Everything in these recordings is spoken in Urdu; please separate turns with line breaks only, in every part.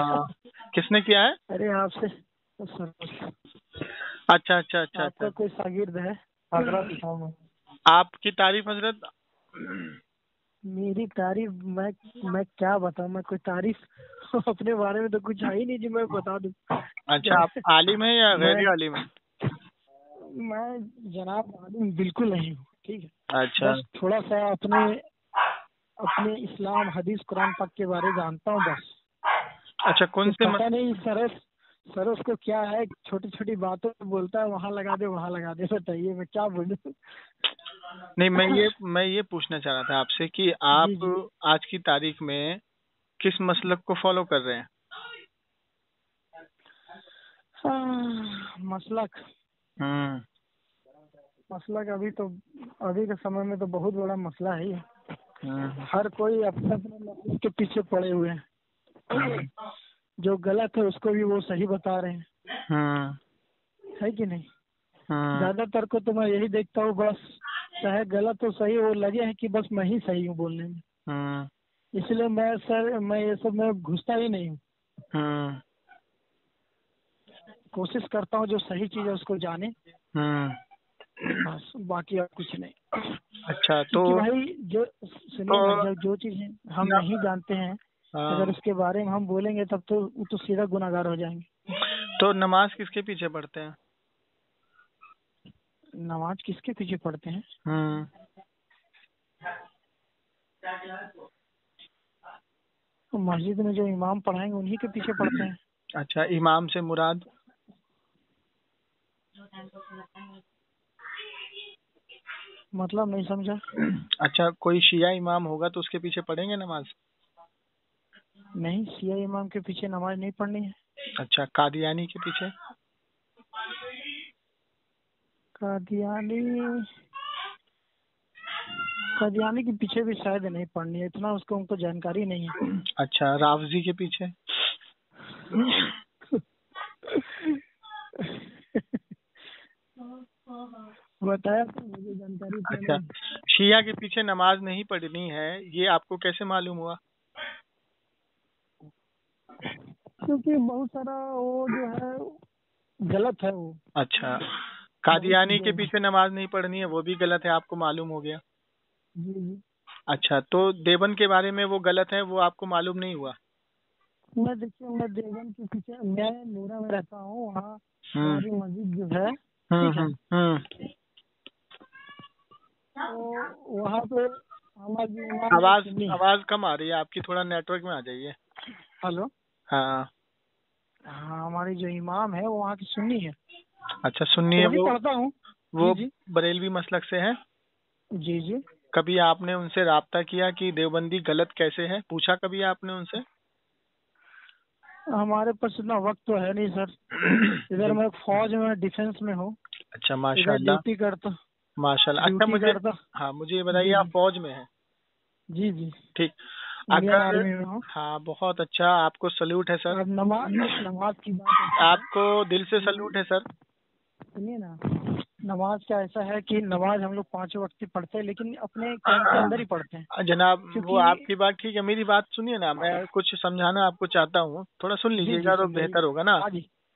ہاں کس نے کیا ہے؟
ارے آپ سے
اچھا اچھا اچھا
آپ
اچھا،
کا کوئی شاگرد ہے حضرت؟
آپ کی تعریف حضرت؟
میری تعریف میں کیا بتاؤں، میں کوئی تعریف اپنے بارے میں تو کچھ ہے ہی نہیں جو میں بتا دوں.
اچھا آپ عالم ہیں یا غیر عالم ہیں؟
میں جناب عالم بالکل نہیں ہوں، ٹھیک ہے.
اچھا
بس تھوڑا سا اپنے اسلام حدیث قرآن پاک کے بارے جانتا ہوں بس.
اچھا کون سے
پتہ نہیں سر اس کو کیا ہے، چھوٹی چھوٹی باتوں بولتا ہے، وہاں لگا دے وہاں لگا دے. بتائیے میں کیا بولوں.
نہیں میں یہ پوچھنا چاہ رہا تھا آپ سے کہ
جی
آپ
جی.
آج کی تاریخ میں کس مسلک کو فالو کر رہے ہیں؟
مسلک ابھی کے سمے میں تو بہت بڑا مسئلہ ہے یہ. ہر کوئی اپنے اپنے مسلک کے پیچھے پڑے ہوئے ہیں. جو غلط ہے اس کو بھی وہ صحیح بتا رہے ہیں، ہے کہ نہیں. زیادہ تر کو تو میں یہی دیکھتا ہوں، بس چاہے غلط ہو صحیح ہو، لگے ہیں کہ بس میں ہی صحیح ہوں بولنے میں. اس لیے میں یہ سب میں گھستا ہی نہیں ہوں. کوشش کرتا ہوں جو صحیح چیز ہے اس کو جانے، بس باقی اور کچھ نہیں.
اچھا
کیونکہ بھائی جو سنیے نا، جب جو چیزیں ہم نہیں جانتے ہیں اگر اس کے بارے میں ہم بولیں گے تب تو سیدھا گناہگار ہو جائیں گے.
تو نماز کس کے پیچھے پڑھتے ہیں؟
نماز کس کے پیچھے پڑھتے ہیں؟ مسجد میں جو امام پڑھائیں گے انہی کے پیچھے پڑھتے ہیں.
اچھا امام سے مراد؟
مطلب نہیں سمجھا.
اچھا کوئی شیعہ امام ہوگا تو اس کے پیچھے پڑھیں گے نماز؟
نہیں، شیعہ امام کے پیچھے نماز نہیں پڑھنی ہے.
اچھا قادیانی کے پیچھے؟
قادیانی کے پیچھے بھی شاید نہیں پڑھنی ہے، اتنا اس کو ان کو جانکاری نہیں ہے.
اچھا رافضی کے پیچھے؟
بتایا مجھے جانکاری
اچھا شیعہ کے پیچھے نماز نہیں پڑھنی ہے، یہ آپ کو کیسے معلوم ہوا؟
کیونکہ بہت سارا وہ جو ہے غلط ہے وہ.
اچھا قادیانی کے پیچھے نماز نہیں پڑھنی ہے وہ بھی غلط ہے، آپ کو معلوم ہو گیا.
جی جی.
اچھا تو دیوبند کے بارے میں وہ غلط ہے، وہ آپ کو معلوم نہیں ہوا؟
میں دیوبند کے پیچھے، میں نورا میں رہتا ہوں، وہاں ہماری مسجد جو ہے ٹھیک ہے، تو وہاں پہ ہماری
آواز کم آ رہی ہے آپ کی، تھوڑا نیٹ ورک میں آ جائیے.
ہلو.
ہاں
ہماری جو امام ہے وہ وہاں کی سنی ہے.
اچھا سنی ہے،
وہ پڑھتا ہوں.
وہ بریلوی مسلک سے ہے؟
جی جی.
کبھی آپ نے ان سے رابطہ کیا کہ دیوبندی غلط کیسے ہے، پوچھا کبھی آپ نے ان سے؟
ہمارے پاس اتنا وقت تو ہے نہیں سر، ادھر میں فوج میں ڈیفینس میں ہوں.
اچھا ماشاء اللہ.
ڈیوٹی کرتا.
ماشاء اللہ. اچھا مجھے یہ بتائیے آپ فوج میں ہیں؟
جی جی.
ٹھیک.
انڈین آرمی میں ہوں.
ہاں بہت اچھا، آپ کو سلیوٹ ہے سر.
نماز کی بات
آپ کو دل سے سلیوٹ ہے سر.
سنیے نا، نماز کا ایسا ہے کہ نماز ہم لوگ 5 وقت کی پڑھتے ہیں، لیکن اپنے کیمپ کے اندر ہی پڑھتے ہیں.
جناب وہ آپ کی بات ٹھیک ہے، میری بات سنیے نا، میں کچھ سمجھانا آپ کو چاہتا ہوں، تھوڑا سن لیجیے گا تو بہتر ہوگا نا.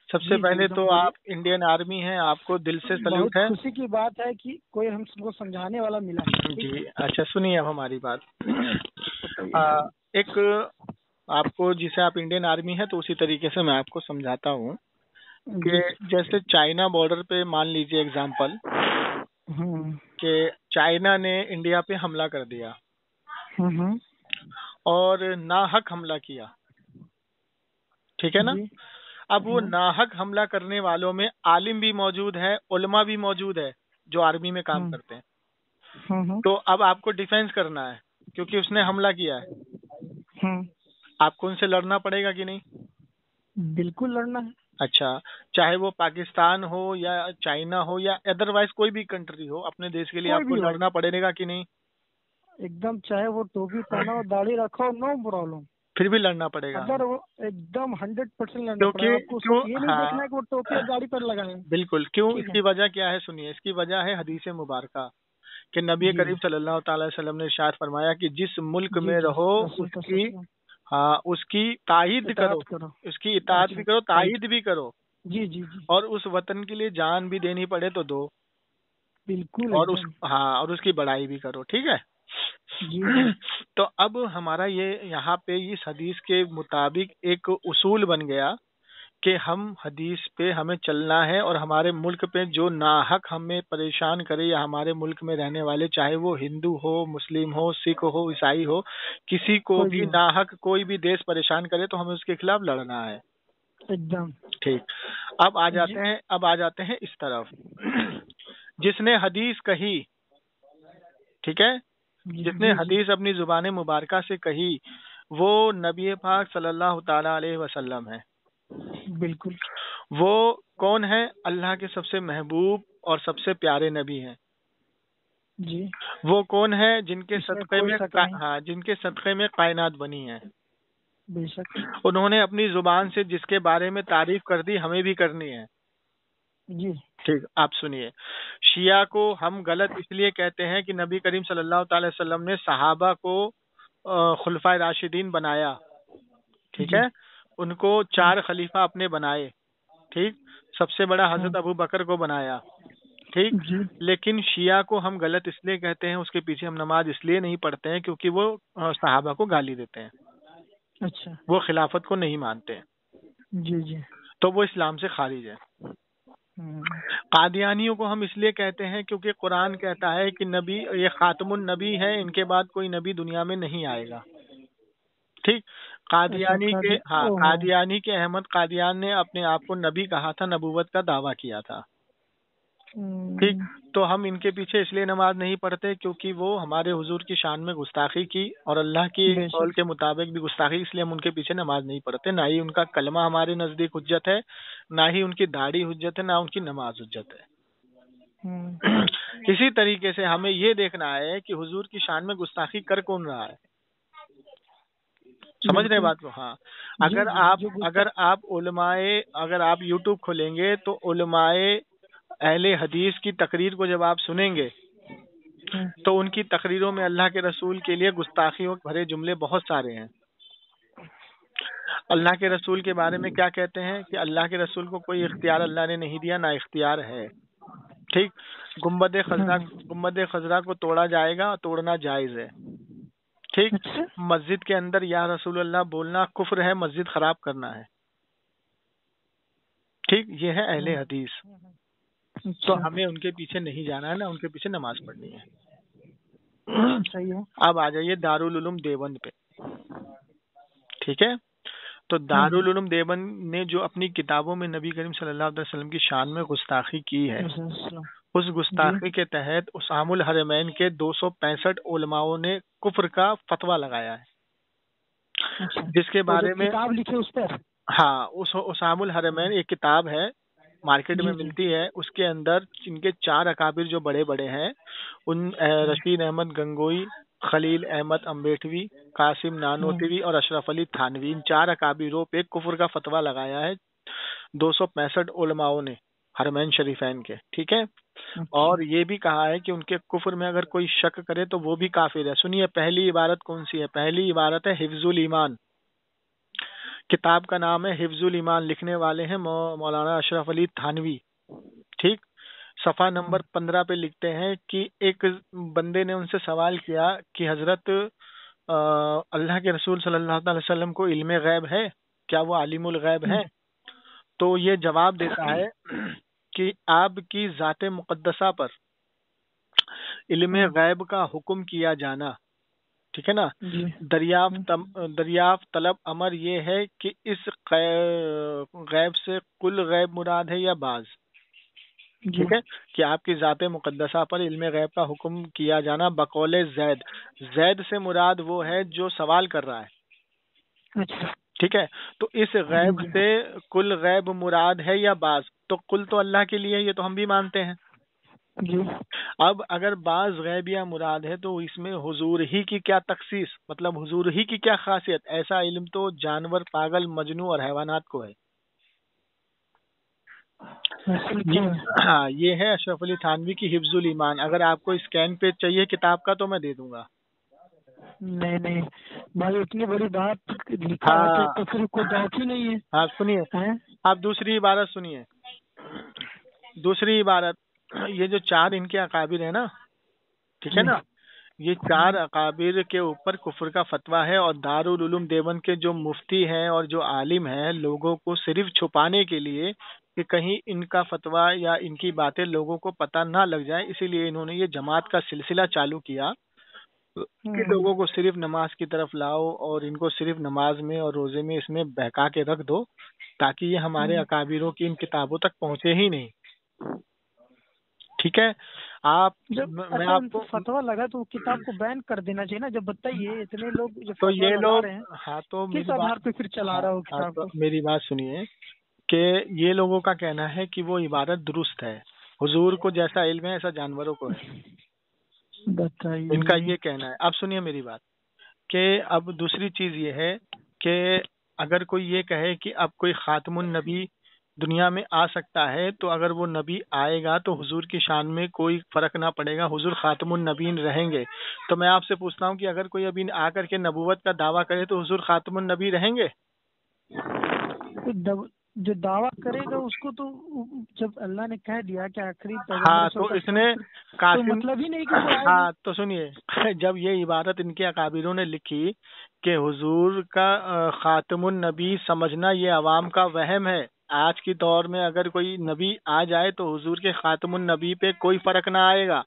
سب سے پہلے تو آپ انڈین آرمی ہیں، آپ کو دل سے سلیوٹ ہے.
خوشی کی بات ہے کہ کوئی ہم کو سمجھانے والا ملا.
جی اچھا سنیے اب ہماری بات. ایک آپ کو جسے آپ انڈین آرمی ہے تو اسی طریقے سے میں آپ کو سمجھاتا ہوں کہ جیسے چائنا بارڈر پہ مان لیجیے اگزامپل کہ چائنا نے انڈیا پہ حملہ کر دیا اور ناحق حملہ کیا، ٹھیک ہے نا. اب وہ ناحق حملہ کرنے والوں میں عالم بھی موجود ہے، علماء بھی موجود ہے جو آرمی میں کام کرتے ہیں. تو اب آپ کو ڈیفینس کرنا ہے کیونکہ اس نے حملہ کیا ہے. آپ کو ان سے لڑنا پڑے گا کہ نہیں؟
بالکل لڑنا ہے.
اچھا چاہے وہ پاکستان ہو یا چائنا ہو یا ادروائز کوئی بھی کنٹری ہو، اپنے دیش کے لیے آپ کو لڑنا پڑے گا کہ نہیں؟
ایک دم، چاہے وہ ٹوپی پہنا ہو، داڑھی رکھو، نو پرابلم،
پھر بھی لڑنا پڑے گا.
اگر وہ ایک دم 100% لڑنا پڑے گا. آپ کو یہ نہیں دیکھنا ہے کہ وہ ٹوپی اور داڑھی پر لگائے.
بالکل. کیوں؟ اس کی وجہ کیا ہے سنیے. اس کی وجہ ہے حدیث مبارکہ کہ نبی کریم صلی اللہ تعالی وسلم نے ارشاد فرمایا کہ جس ملک میں رہو اس کی ہاں اس کی تائید کرو، اس کی اطاعت بھی کرو، تائید بھی کرو.
جی جی جی.
اور اس وطن کے لیے جان بھی دینی پڑے تو دو.
بالکل.
اور اس کی بڑائی بھی کرو. ٹھیک ہے
جی.
تو اب ہمارا یہ یہاں پہ اس حدیث کے مطابق ایک اصول بن گیا کہ ہم حدیث پہ ہمیں چلنا ہے، اور ہمارے ملک پہ جو ناحق ہمیں پریشان کرے یا ہمارے ملک میں رہنے والے، چاہے وہ ہندو ہو، مسلم ہو، سکھ ہو، عیسائی ہو، کسی کو بھی ناحق کوئی بھی دیش پریشان کرے تو ہمیں اس کے خلاف لڑنا ہے.
ایک دم
ٹھیک. اب آ جاتے ہیں اس طرف. جس نے حدیث کہی، ٹھیک ہے، جس نے حدیث اپنی زبان مبارکہ سے کہی وہ نبی پاک صلی اللہ تعالی علیہ وسلم ہے.
بالکل.
وہ کون ہے؟ اللہ کے سب سے محبوب اور سب سے پیارے نبی ہیں.
جی.
وہ کون ہے؟ جن کے صدقے میں کائنات بنی ہے.
بے شک.
انہوں نے اپنی زبان سے جس کے بارے میں تعریف کر دی، ہمیں بھی کرنی ہے.
جی
ٹھیک. آپ سنیے، شیعہ کو ہم غلط اس لیے کہتے ہیں کہ نبی کریم صلی اللہ تعالی وسلم نے صحابہ کو خلفائے راشدین بنایا. ٹھیک ہے، ان کو 4 خلیفہ اپنے بنائے. ٹھیک. سب سے بڑا حضرت ابو بکر کو بنایا. ٹھیک. لیکن شیعہ کو ہم غلط اس لیے کہتے ہیں، اس کے پیچھے ہم نماز اس لیے نہیں پڑھتے ہیں کیونکہ وہ صحابہ کو گالی دیتے ہیں.
اچھا. وہ
خلافت کو نہیں مانتے.
جی جی.
تو وہ اسلام سے خارج ہے. قادیانیوں کو ہم اس لیے کہتے ہیں کیونکہ قرآن کہتا ہے کہ نبی یہ خاتم النبی ہے، ان کے بعد کوئی نبی دنیا میں نہیں آئے گا. ٹھیک. قادیانی کے احمد قادیان نے اپنے آپ کو نبی کہا تھا، نبوت کا دعویٰ کیا تھا. ٹھیک. تو ہم ان کے پیچھے اس لیے نماز نہیں پڑھتے کیونکہ وہ ہمارے حضور کی شان میں گستاخی کی اور اللہ کی قول کے مطابق بھی گستاخی، اس لیے ہم ان کے پیچھے نماز نہیں پڑھتے. نہ ہی ان کا کلمہ ہمارے نزدیک حجت ہے، نہ ہی ان کی داڑھی حجت ہے، نہ ان کی نماز حجت ہے. اسی طریقے سے ہمیں یہ دیکھنا ہے کہ حضور کی شان میں گستاخی کر کون رہا ہے. سمجھ رہے بات کو؟ ہاں. اگر آپ یوٹیوب کھولیں گے تو علماء اہل حدیث کی تقریر کو جب آپ سنیں گے تو ان کی تقریروں میں اللہ کے رسول کے لیے گستاخیوں بھرے جملے بہت سارے ہیں. اللہ کے رسول کے بارے میں کیا کہتے ہیں کہ اللہ کے رسول کو کوئی اختیار اللہ نے نہیں دیا، نہ اختیار ہے. ٹھیک. گنبد خضرا کو توڑا جائے گا، توڑنا جائز ہے. ٹھیک. مسجد کے اندر یا رسول اللہ بولنا کفر ہے، مسجد خراب کرنا ہے. ٹھیک. یہ ہے اہل حدیث. تو ہمیں ان کے پیچھے نہیں جانا ہے، نہ ان کے پیچھے نماز پڑھنی ہے. اب آ جائیے دارالعلوم دیوبند پہ. ٹھیک ہے. تو دارالعلوم دیوبند نے جو اپنی کتابوں میں نبی کریم صلی اللہ علیہ وسلم کی شان میں گستاخی کی ہے، اس گستاخی کے تحت اسام الحرمین کے 265 علماؤں نے کفر کا فتویٰ لگایا ہے، جس کے بارے میں
کتاب لکھے اس پر.
ہاں، اسام الحرمین ایک کتاب ہے، مارکیٹ میں ملتی ہے. اس کے اندر ان کے 4 اکابر جو بڑے بڑے ہیں، ان رشید احمد گنگوئی، خلیل احمد امبیٹوی، قاسم نانوتوی اور اشرف علی تھانوی، ان 4 اکابروں پہ کفر کا فتویٰ لگایا ہے 265 علماؤں نے حرمین شریفین کے. ٹھیک ہے. اور یہ بھی کہا ہے کہ ان کے کفر میں اگر کوئی شک کرے تو وہ بھی کافر ہے. سنیے پہلی عبارت کون سی ہے؟ پہلی عبارت ہے حفظ الایمان. کتاب کا نام ہے حفظ الایمان، لکھنے والے ہیں مولانا اشرف علی تھانوی. ٹھیک. صفحہ نمبر 15 پہ لکھتے ہیں کہ ایک بندے نے ان سے سوال کیا کہ حضرت اللہ کے رسول صلی اللہ علیہ وسلم کو علم غیب ہے؟ کیا وہ عالم الغیب ہے؟ تو یہ جواب دیتا ہے کہ آپ کی ذات مقدسہ پر علم غیب کا حکم کیا جانا، ٹھیک ہے نا، دریافت طلب امر یہ ہے کہ اس غیب سے کل غیب مراد ہے یا بعض. ٹھیک ہے. کہ آپ کی ذات مقدسہ پر علم غیب کا حکم کیا جانا بقول زید سے مراد وہ ہے جو سوال کر رہا ہے. ٹھیک ہے. تو اس غیب سے کل غیب مراد ہے یا بعض؟ تو کل تو اللہ کے لیے، یہ تو ہم بھی مانتے ہیں. اب اگر بعض غیب یا مراد ہے تو اس میں حضور ہی کی کیا تخصیص، مطلب حضور ہی کی کیا خاصیت؟ ایسا علم تو جانور، پاگل، مجنو اور حیوانات کو ہے. ہاں، یہ ہے اشرف علی تھانوی کی حفظ الایمان. اگر آپ کو اسکین پیج چاہیے کتاب کا تو میں دے دوں گا.
نہیں نہیں بھائی، اتنی بڑی بات لکھا ہے تو پھر کوئی ڈاؤٹ ہی نہیں ہے.
ہاں سنیے، آپ دوسری عبارت سنیے. دوسری عبارت، یہ جو 4 ان کے اکابر ہیں نا، ٹھیک ہے نا، یہ 4 اکابر کے اوپر کفر کا فتویٰ ہے، اور دارالعلوم دیوبند کے جو مفتی ہیں اور جو عالم ہیں، لوگوں کو صرف چھپانے کے لیے کہ کہیں ان کا فتویٰ یا ان کی باتیں لوگوں کو پتہ نہ لگ جائے، اسی لیے انہوں نے یہ جماعت کا سلسلہ چالو کیا کہ لوگوں کو صرف نماز کی طرف لاؤ اور ان کو صرف نماز میں اور روزے میں اس میں بہکا کے رکھ دو، تاکہ یہ ہمارے اکابروں کی ان کتابوں تک پہنچے ہی نہیں. ٹھیک ہے، میں آپ کو
فتویٰ لگا تو کتاب کو بین کر دینا چاہیے نا. جب بتائیے اتنے لوگ جو
تو
فتویٰ
یہ
لگا
لوگ،
رہے ہیں،
ہاں تو
کس آدھار پہ پھر چلا رہا ہو کتاب کو؟
میری بات سنیے کہ یہ لوگوں کا کہنا ہے کہ وہ عبادت درست ہے، حضور کو جیسا علم ہے ایسا جانوروں کو ہے، ان کا یہ کہنا ہے. اب سنیے میری بات کہ اب دوسری چیز یہ ہے کہ اگر کوئی یہ کہے کہ اب کوئی خاتم النبی دنیا میں آ سکتا ہے، تو اگر وہ نبی آئے گا تو حضور کی شان میں کوئی فرق نہ پڑے گا، حضور خاتم النبیین رہیں گے. تو میں آپ سے پوچھتا ہوں کہ اگر کوئی ابھی آ کر کے نبوت کا دعویٰ کرے تو حضور خاتم النبی رہیں گے؟
جو دعویٰ کرے گا اس کو تو جب اللہ نے کہہ دیا کہ آخری
ہاں تو اس نے قاسم،
مطلب ہی نہیں کہ وہ آئے گا.
ہاں تو سنیے، جب یہ عبارت ان کے اکابروں نے لکھی کہ حضور کا خاتم النبی سمجھنا یہ عوام کا وہم ہے، آج کی دور میں اگر کوئی نبی آ جائے تو حضور کے خاتم النبی پہ کوئی فرق نہ آئے گا.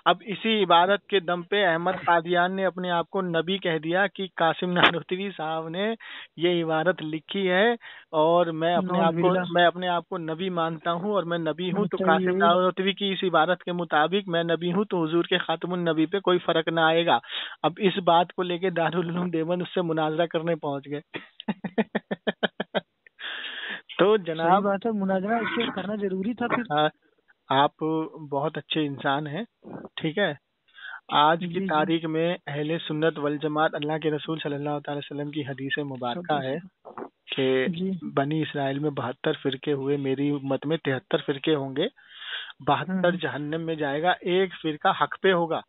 اب اسی عبارت کے دم پہ احمد قادیان نے اپنے آپ کو نبی کہہ دیا کہ قاسم نانوتوی صاحب نے یہ عبارت لکھی ہے اور میں اپنے آپ کو نبی مانتا ہوں اور میں نبی ہوں، تو قاسم نانوتوی کی اس عبارت کے مطابق میں نبی ہوں تو حضور کے خاتم النبی پہ کوئی فرق نہ آئے گا. اب اس بات کو لے کے دارالعلوم دیوبند اس سے مناظرہ کرنے پہنچ گئے. تو جناب
بات ہے، مناظرہ اس سے کرنا ضروری تھا. پھر
آپ بہت اچھے انسان ہیں، ٹھیک ہے. آج کی تاریخ میں اہل سنت والجماعت، اللہ کے رسول صلی اللہ تعالی وسلم کی حدیث مبارکہ ہے کہ بنی اسرائیل میں 72 فرقے ہوئے، میری امت میں 73 فرقے ہوں گے، 72 جہنم میں جائے گا، ایک فرقہ حق پہ ہوگا.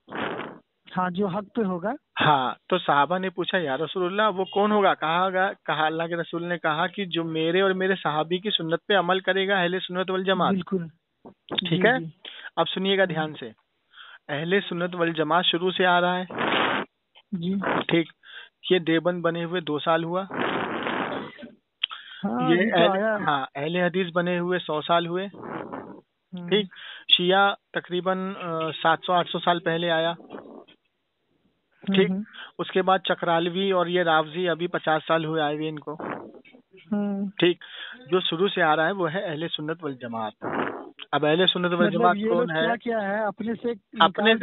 ہاں جو حق پہ ہوگا.
ہاں تو صحابہ نے پوچھا یا رسول اللہ وہ کون ہوگا؟ کہا اللہ کے رسول نے کہا کہ جو میرے اور میرے صحابی کی سنت پہ عمل کرے گا، اہل سنت والجماعت.
بالکل
ٹھیک ہے. اب سنیے گا دھیان سے، اہل سنت والجماعت شروع سے آ رہا ہے
جی
ٹھیک. یہ دیوبند بنے ہوئے 2 سال ہوا. اہل حدیث بنے ہوئے 100 سال ہوئے. ٹھیک. شیعہ تقریباً 700-800 سال پہلے آیا. ٹھیک. اس کے بعد چکرالوی اور یہ رافضی ابھی 50 سال ہوئے آئے ہوئے ان کو. ٹھیک. جو شروع سے آ رہا ہے وہ ہے اہل سنت والجماعت. اب اہل سنت والجماعت کون ہے؟
کیا ہے اپنے سے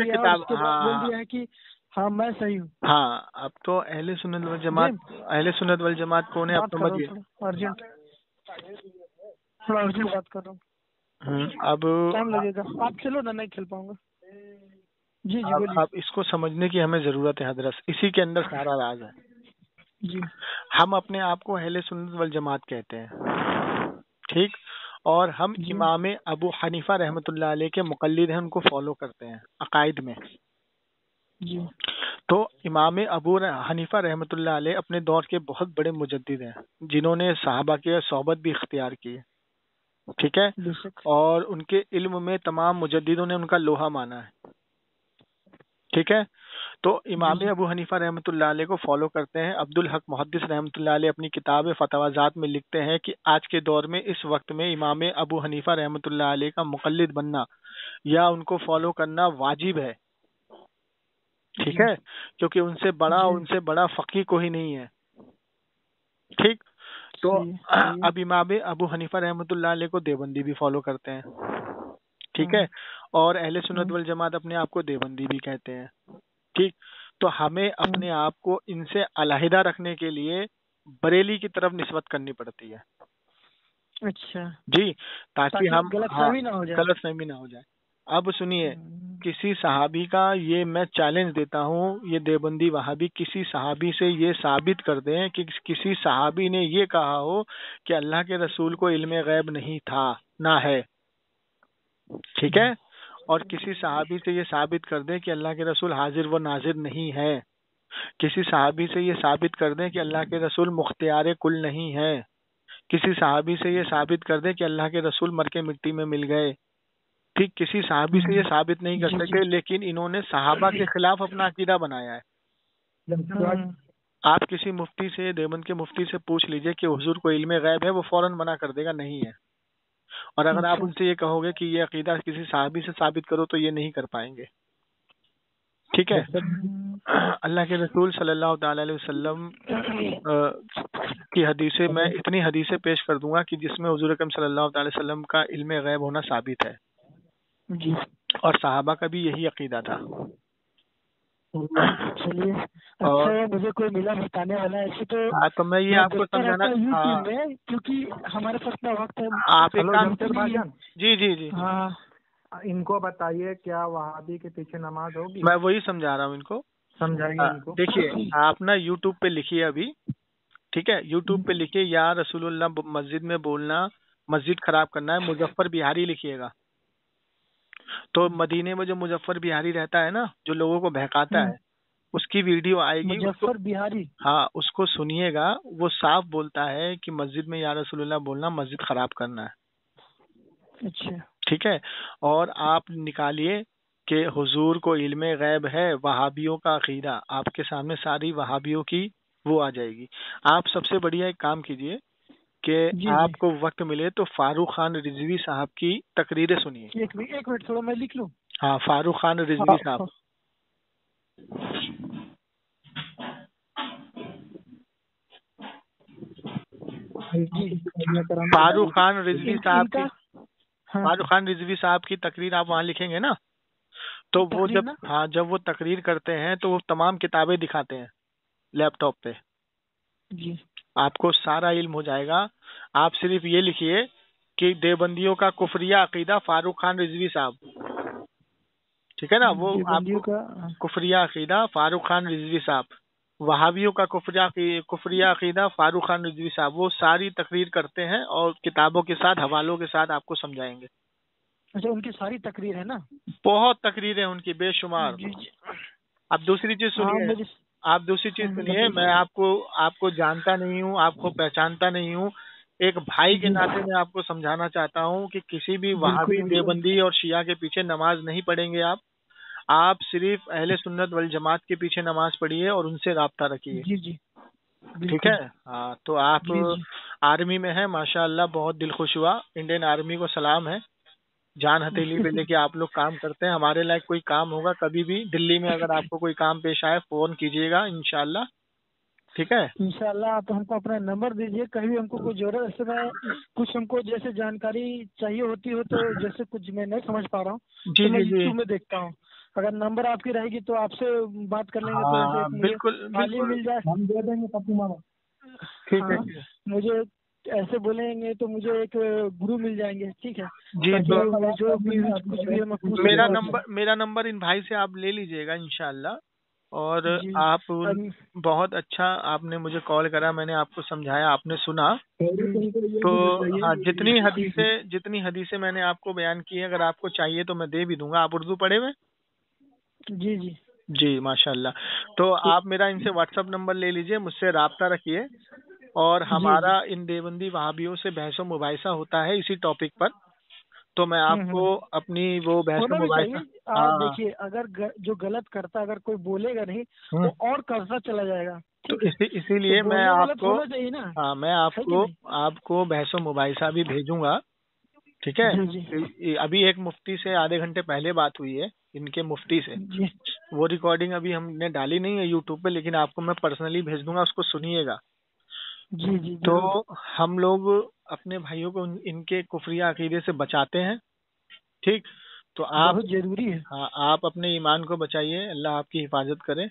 کتاب،
بول دیا ہے کہ ہاں میں صحیح ہوں.
ہاں اب تو اہل سنت والجماعت کون ہے آپ سمجھیے.
ارجنٹ بات کر رہا ہوں.
اب
ٹائم لگے گا، آپ کھیلو نا، نہیں کھیل پاؤں گا. جی
اب اس کو سمجھنے کی ہمیں ضرورت ہے حضرت، اسی کے اندر سارا راز ہے.
جی
ہم اپنے آپ کو اہل سنت والجماعت کہتے ہیں، ٹھیک. اور ہم امام ابو حنیفہ رحمۃ اللہ علیہ کے مقلد ہیں، ان کو فالو کرتے ہیں عقائد میں.
جی.
تو امام ابو حنیفہ رحمۃ اللہ علیہ اپنے دور کے بہت بڑے مجدد ہیں، جنہوں نے صحابہ کی صحبت بھی اختیار کی. ٹھیک ہے. اور ان کے علم میں تمام مجددوں نے ان کا لوہا مانا ہے. ٹھیک ہے. تو امام ابو حنیفہ رحمۃ اللہ علیہ کو فالو کرتے ہیں. عبدالحق محدث رحمۃ اللہ علیہ اپنی کتاب فتاویٰ میں لکھتے ہیں کہ آج کے دور میں اس وقت میں امام ابو حنیفہ رحمۃ اللہ علیہ کا مقلد بننا یا ان کو فالو کرنا واجب ہے. ٹھیک ہے. کیونکہ ان سے بڑا فقیہ کوئی نہیں ہے. ٹھیک. تو اب امام ابو حنیفہ رحمۃ اللہ علیہ کو دیوبندی بھی فالو کرتے ہیں. ٹھیک ہے. اور اہل سنت والجماعت اپنے آپ کو دیوبندی بھی کہتے ہیں. ٹھیک. تو ہمیں اپنے آپ کو ان سے علیحدہ رکھنے کے لیے بریلی کی طرف نسبت کرنی پڑتی ہے.
اچھا
جی، تاکہ ہم
غلط
فہمی نہ ہو جائے. اب سنیے، کسی صحابی کا یہ میں چیلنج دیتا ہوں، یہ دیوبندی وہابی کسی صحابی سے یہ ثابت کر دیں کہ کسی صحابی نے یہ کہا ہو کہ اللہ کے رسول کو علم غیب نہیں تھا، نہ ہے. ٹھیک ہے. اور کسی صحابی سے یہ ثابت کر دیں کہ اللہ کے رسول حاضر و ناظر نہیں ہے. کسی صحابی سے یہ ثابت کر دیں کہ اللہ کے رسول مختار کل نہیں ہے. کسی صحابی سے یہ ثابت کر دیں کہ اللہ کے رسول مر کے مٹی میں مل گئے. ٹھیک, کسی صحابی سے یہ ثابت نہیں کر سکتے, لیکن انہوں نے صحابہ کے خلاف اپنا عقیدہ بنایا ہے. آپ کسی مفتی سے, دیوبند کے مفتی سے پوچھ لیجئے کہ حضور کو علم غیب ہے, وہ فوراً منع کر دے گا نہیں ہے. اور اگر آپ ان سے یہ کہو گے کہ یہ عقیدہ کسی صحابی سے ثابت کرو تو یہ نہیں کر پائیں گے. ٹھیک ہے. اللہ کے رسول صلی اللہ تعالی علیہ وسلم کی حدیثیں, میں اتنی حدیثیں پیش کر دوں گا کہ جس میں حضور اکرم صلی اللہ تعالی وسلم کا علم غیب ہونا ثابت ہے
جی,
اور صحابہ کا بھی یہی عقیدہ تھا.
چلیے اچھا, مجھے کوئی ملا بتانے والا ایسے
تو میں یہ آپ کو سمجھانا,
کیونکہ ہمارے پاس اتنا وقت ہے.
آپ ایک کام, جی جی جی,
ہاں
ان کو بتائیے کیا وہابی کے پیچھے نماز ہوگی؟
میں وہی سمجھا رہا ہوں ان کو,
سمجھائیے ان کو.
دیکھیے آپ نا یوٹیوب پہ لکھیے ابھی, ٹھیک ہے, یوٹیوب پہ لکھیے یا رسول اللہ مسجد میں بولنا مسجد خراب کرنا ہے, مظفر بہاری لکھیے گا. تو مدینے میں جو مظفر بہاری رہتا ہے نا, جو لوگوں کو بہکاتا ہے, اس کی ویڈیو آئے گی.
مظفر بہاری,
ہاں, اس کو سنیے گا. وہ صاف بولتا ہے کہ مسجد میں یا رسول اللہ بولنا مسجد خراب کرنا ہے.
اچھا,
ٹھیک ہے. اور آپ نکالیے کہ حضور کو علم غیب ہے, وہابیوں کا عقیدہ, آپ کے سامنے ساری وہابیوں کی وہ آ جائے گی. آپ سب سے بڑھیا ایک کام کیجئے کہ آپ کو وقت ملے تو فاروق خان رضوی صاحب کی تقریریں سنیے.
ایک منٹ تھوڑا میں لکھ لوں.
ہاں, فاروق خان رضوی صاحب. فاروق خان رضوی صاحب کی, فاروق خان رضوی صاحب کی تقریر آپ وہاں لکھیں گے نا, تو وہ جب وہ تقریر کرتے ہیں تو وہ تمام کتابیں دکھاتے ہیں لیپ ٹاپ پہ.
جی,
آپ کو سارا علم ہو جائے گا. آپ صرف یہ لکھیے کہ دیوبندیوں کا کفریہ عقیدہ فاروق خان رضوی صاحب, ٹھیک ہے نا, وہ آپ کو کفریہ عقیدہ فاروق خان رضوی صاحب. وہابیوں کا کفریہ عقیدہ فاروق خان رضوی صاحب, وہ ساری تقریر کرتے ہیں اور کتابوں کے ساتھ حوالوں کے ساتھ آپ کو سمجھائیں گے.
اچھا, ان کی ساری تقریر ہے نا؟
بہت تقریریں ان کی بے شمار. اب دوسری چیز سنیے, آپ دوسری چیز سنیے, میں آپ کو جانتا نہیں ہوں, آپ کو پہچانتا نہیں ہوں, ایک بھائی کے ناطے میں آپ کو سمجھانا چاہتا ہوں کہ کسی بھی وہابی, دیوبندی اور شیعہ کے پیچھے نماز نہیں پڑھیں گے آپ صرف اہل سنت والجماعت کے پیچھے نماز پڑھیے اور ان سے رابطہ رکھیے.
جی جی,
ٹھیک ہے. ہاں, تو آپ آرمی میں ہیں ماشاء اللہ, بہت دل خوش ہوا. انڈین آرمی کو سلام ہے, جان ہتھیلی پہ لے کے آپ لوگ کام کرتے ہیں. ہمارے لائق کوئی کام ہوگا کبھی بھی دلی میں, اگر آپ کو کوئی کام پیش آئے فون کیجیے گا انشاءاللہ. ٹھیک ہے,
انشاءاللہ. آپ ہم کو اپنا نمبر دیجیے, کہیں ہم کو کوئی ضرورت ہے, میں کچھ ہم کو جیسے جانکاری چاہیے ہوتی ہو تو جیسے کچھ میں نہیں سمجھ پا رہا ہوں تو میں یوٹیوب میں دیکھتا ہوں. اگر نمبر آپ کی رہے گی تو آپ سے بات کر لیں گے تو ایسے
بالکل
تعلیم مل جائے.
ہم دے دیں گے پپو ماما.
ٹھیک ہے,
مجھے ایسے بولیں گے تو مجھے ایک گرو مل جائیں گے. ٹھیک ہے
جی,
جو کچھ بھی
میرا نمبر ان بھائی سے آپ لے لیجئے گا انشاءاللہ. اور آپ بہت اچھا, آپ نے مجھے کال کرا, میں نے آپ کو سمجھایا, آپ نے سنا. تو ہاں, جتنی حدیثیں میں نے آپ کو بیان کی ہیں, اگر آپ کو چاہیے تو میں دے بھی دوں گا. آپ اردو پڑھے ہوئے؟
جی جی
جی, ماشاء اللہ. تو آپ میرا ان سے واٹس ایپ نمبر لے لیجئے, مجھ سے رابطہ رکھیے, اور ہمارا ان دیوبندی وہابیوں سے بحث و مباحثہ ہوتا ہے اسی ٹاپک پر. تو میں آپ کو اپنی وہ بحث و مباحثہ,
آپ دیکھیے, اگر جو غلط کرتا اگر کوئی بولے گا نہیں وہ اور کرتا چلا جائے گا.
تو اسی لیے میں آپ کو بحث و مباحثہ بھی بھیجوں گا. ٹھیک ہے, ابھی ایک مفتی سے آدھے گھنٹے پہلے بات ہوئی ہے, ان کے مفتی سے. وہ ریکارڈنگ ابھی ہم نے ڈالی نہیں ہے یوٹیوب پہ, لیکن آپ کو میں پرسنلی بھیج دوں گا, اس کو سنیے گا.
جی جی,
تو ہم لوگ اپنے بھائیوں کو ان کے کفریہ عقیدے سے بچاتے ہیں. ٹھیک, تو آپ
بہت ضروری ہے.
ہاں, آپ اپنے ایمان کو بچائیے, اللہ آپ کی حفاظت کرے.